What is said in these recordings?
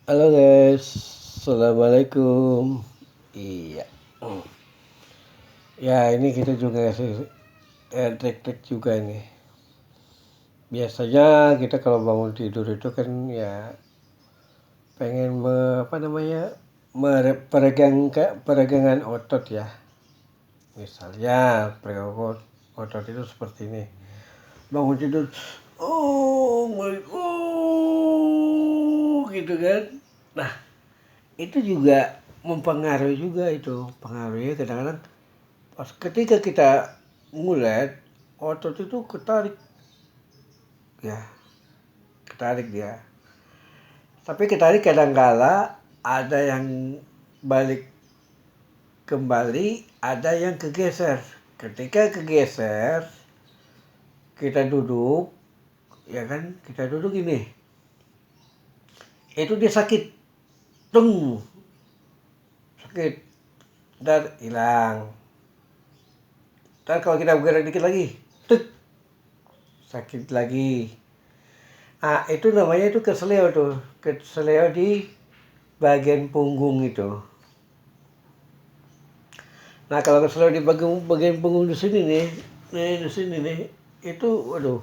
Halo guys, assalamualaikum. Iya, ya ini kita juga sih trik-trik juga nih. Biasanya kita kalau bangun tidur itu kan ya pengen peregangan otot ya. Misalnya peregangan otot itu seperti ini. Bangun tidur, gitu kan. Nah, itu juga mempengaruhi juga itu. Pengaruhnya kadang-kadang pas ketika kita ngulet, otot itu ya, ketarik dia. Tapi ketarik kadang-kala ada yang balik kembali, ada yang kegeser. Ketika kegeser, kita duduk, ya kan, kita duduk ini. Itu dia sakit, tung, sakit, dan hilang. Dan kalau kita bergerak dikit lagi, tuk, sakit lagi. Ah, itu namanya itu keseleo tuh, keseleo di bagian punggung itu. Nah, kalau keseleo di bagian punggung di sini nih, di sini nih, itu waduh,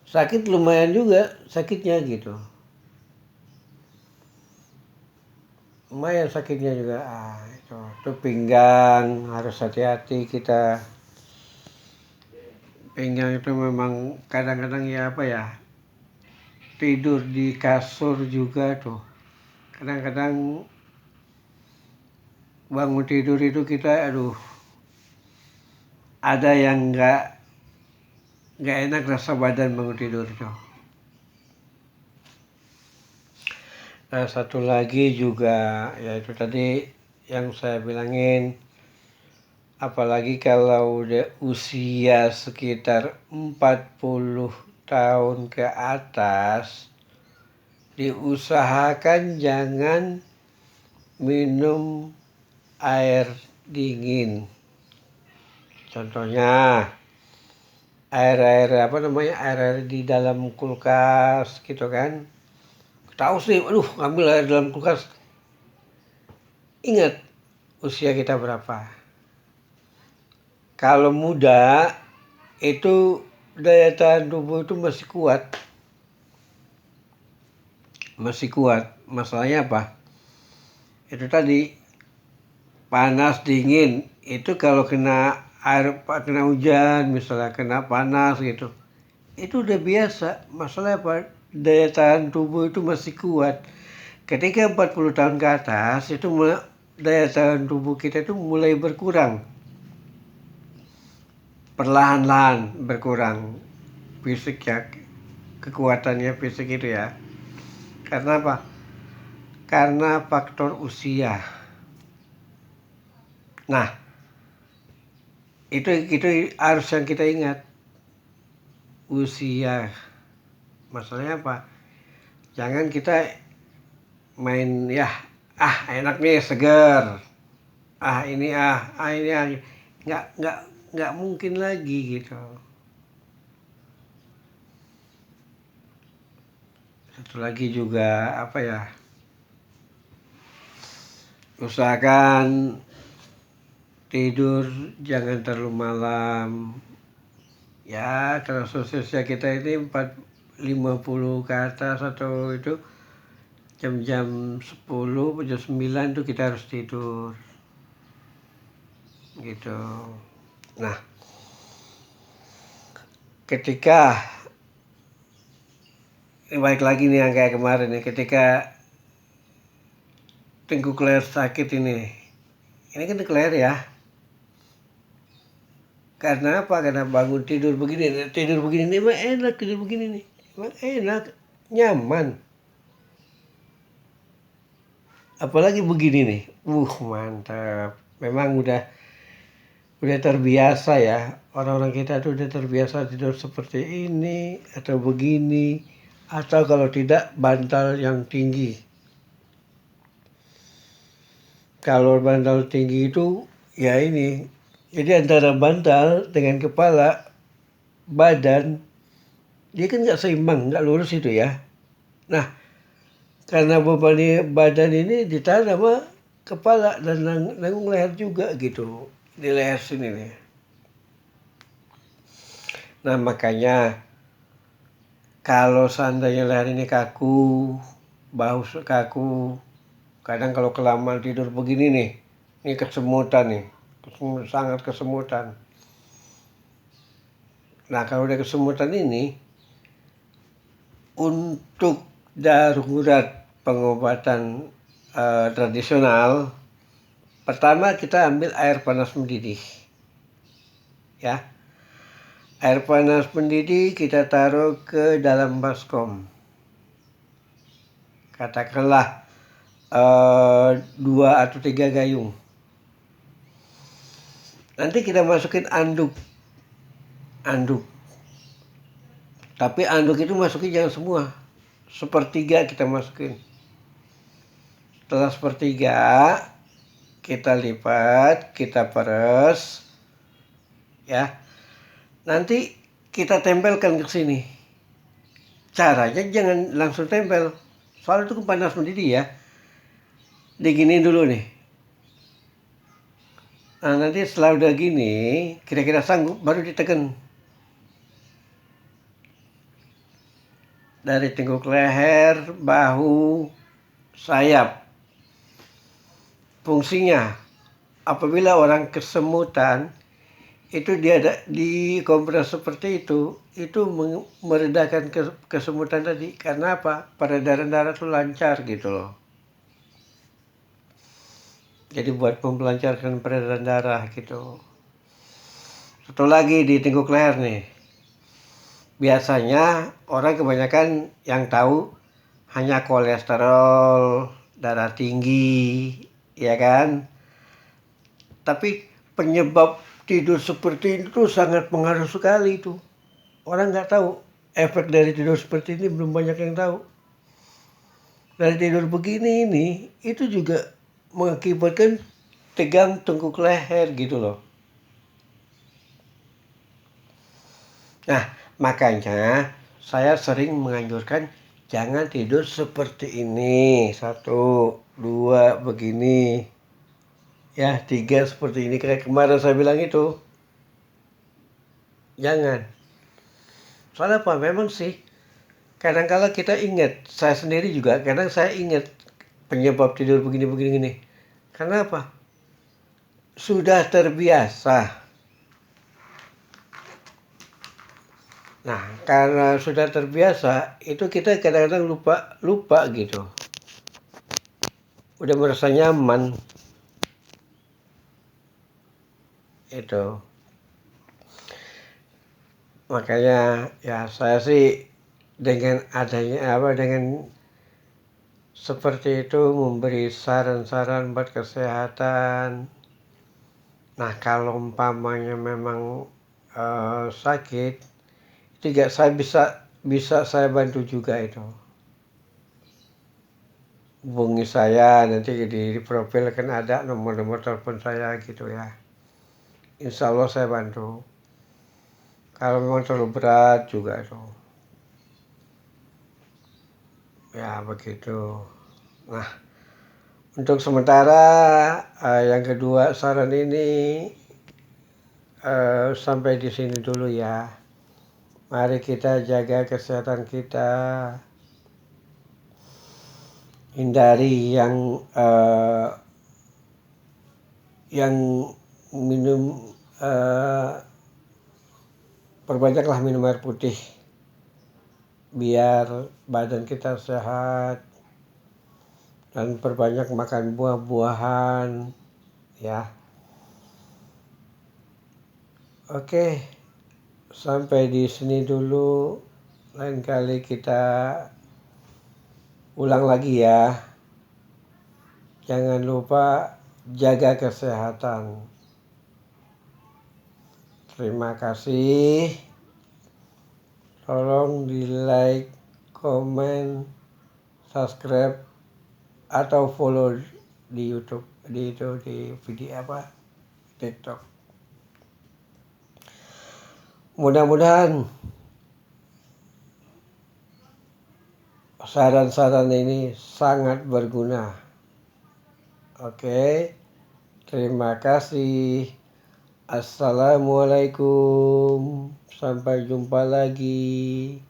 sakit lumayan juga sakitnya gitu. Lumayan sakitnya juga. Itu pinggang harus hati-hati kita. Pinggang itu memang kadang-kadang ya apa ya, tidur di kasur juga tuh. Kadang-kadang bangun tidur itu kita ada yang nggak enak rasa badan bangun tidur itu. Nah, satu lagi juga yaitu tadi yang saya bilangin, apalagi kalau udah usia sekitar 40 tahun ke atas, diusahakan jangan minum air dingin. Contohnya air di dalam kulkas gitu kan. Tahu sih, ngambil air dalam kulkas. Ingat usia kita berapa. Kalau muda itu daya tahan tubuh itu masih kuat. Masalahnya apa? Itu tadi panas dingin. Itu kalau kena hujan, misalnya kena panas gitu, itu udah biasa. Masalahnya apa? Daya tahan tubuh itu masih kuat. Ketika 40 tahun ke atas, itu daya tahan tubuh kita itu mulai berkurang. Perlahan-lahan berkurang fisik ya, kekuatannya fisik itu ya. Karena apa? Karena faktor usia. Nah, itu harus yang kita ingat. Usia. Masalahnya apa? Jangan kita main ya, enak nih seger. Ini nggak mungkin lagi gitu. Satu lagi juga apa ya? Usahakan tidur jangan terlalu malam. Ya, kalau usia kita ini 50 ke atas atau itu jam 10, jam 9 itu kita harus tidur. Gitu. Nah, ketika ini balik lagi nih yang kayak kemarin nih, ketika tengkuk leher sakit ini kan tengkuk leher ya. Karena apa? Karena bangun tidur begini nih, emang enak tidur begini nih, emang enak, nyaman. Apalagi begini nih, mantap. Memang udah terbiasa ya, orang-orang kita tuh udah terbiasa tidur seperti ini atau begini, atau kalau tidak bantal yang tinggi. Kalau bantal tinggi itu ya ini, jadi antara bantal dengan kepala, badan, dia kan nggak seimbang, nggak lurus itu ya. Nah, karena beban badan ini ditahan sama kepala dan nanggung leher juga gitu, di leher sini nih. Nah makanya kalau seandainya leher ini kaku, bahu kaku, kadang kalau kelamaan tidur begini nih, ini kesemutan nih, sangat kesemutan. Nah kalau udah kesemutan ini, untuk darurat pengobatan tradisional, pertama kita ambil air panas mendidih, ya. Air panas mendidih kita taruh ke dalam baskom. Katakanlah 2 atau 3 gayung. Nanti kita masukin anduk. Tapi anduk itu masukin jangan semua. Sepertiga kita masukin. Setelah sepertiga, kita lipat, kita peres, ya. Nanti kita tempelkan ke sini. Caranya jangan langsung tempel. Soalnya itu panas mendidih ya. Diginiin dulu nih. Nah nanti setelah udah gini, kira-kira sanggup, baru ditekan. Dari tengkuk leher, bahu, sayap. Fungsinya, apabila orang kesemutan, itu dia di kompres seperti itu meredakan kesemutan tadi. Karena apa? Peredaran darah itu lancar gitu loh. Jadi buat melancarkan peredaran darah gitu. Satu lagi di tengkuk leher nih. Biasanya orang kebanyakan yang tahu hanya kolesterol, darah tinggi, ya kan? Tapi penyebab tidur seperti itu sangat pengaruh sekali itu. Orang nggak tahu. Efek dari tidur seperti ini belum banyak yang tahu. Dari tidur begini ini, itu juga mengakibatkan tegang tengkuk leher gitu loh. Nah, makanya saya sering menganjurkan jangan tidur seperti ini. 1, 2, begini. Ya, 3 seperti ini. Kayak kemarin saya bilang itu. Jangan. Soalnya apa? Memang sih. Kadang-kala kita ingat. Saya sendiri juga kadang saya ingat penyebab tidur begini. Karena apa? Sudah terbiasa. Nah, karena sudah terbiasa, itu kita kadang-kadang lupa gitu. Udah merasa nyaman. Itu. Makanya ya saya sih dengan seperti itu memberi saran-saran buat kesehatan. Nah, kalau umpamanya memang sakit, itu saya bisa saya bantu juga itu. Hubungi saya, nanti di profil kan ada nomor telepon saya gitu ya. Insya Allah saya bantu. Kalau memang terlalu berat juga itu. Ya begitu. Nah, untuk sementara yang kedua saran ini sampai di sini dulu ya. Mari kita jaga kesehatan kita. Hindari yang minum perbanyaklah minum air putih biar badan kita sehat, dan perbanyak makan buah-buahan ya. Oke, sampai di sini dulu. Lain kali kita ulang lagi ya. Jangan lupa jaga kesehatan. Terima kasih. Tolong di like, komen, subscribe, atau follow di YouTube, di video TikTok. Mudah-mudahan saran-saran ini sangat berguna. Oke, terima kasih. Assalamualaikum. Sampai jumpa lagi.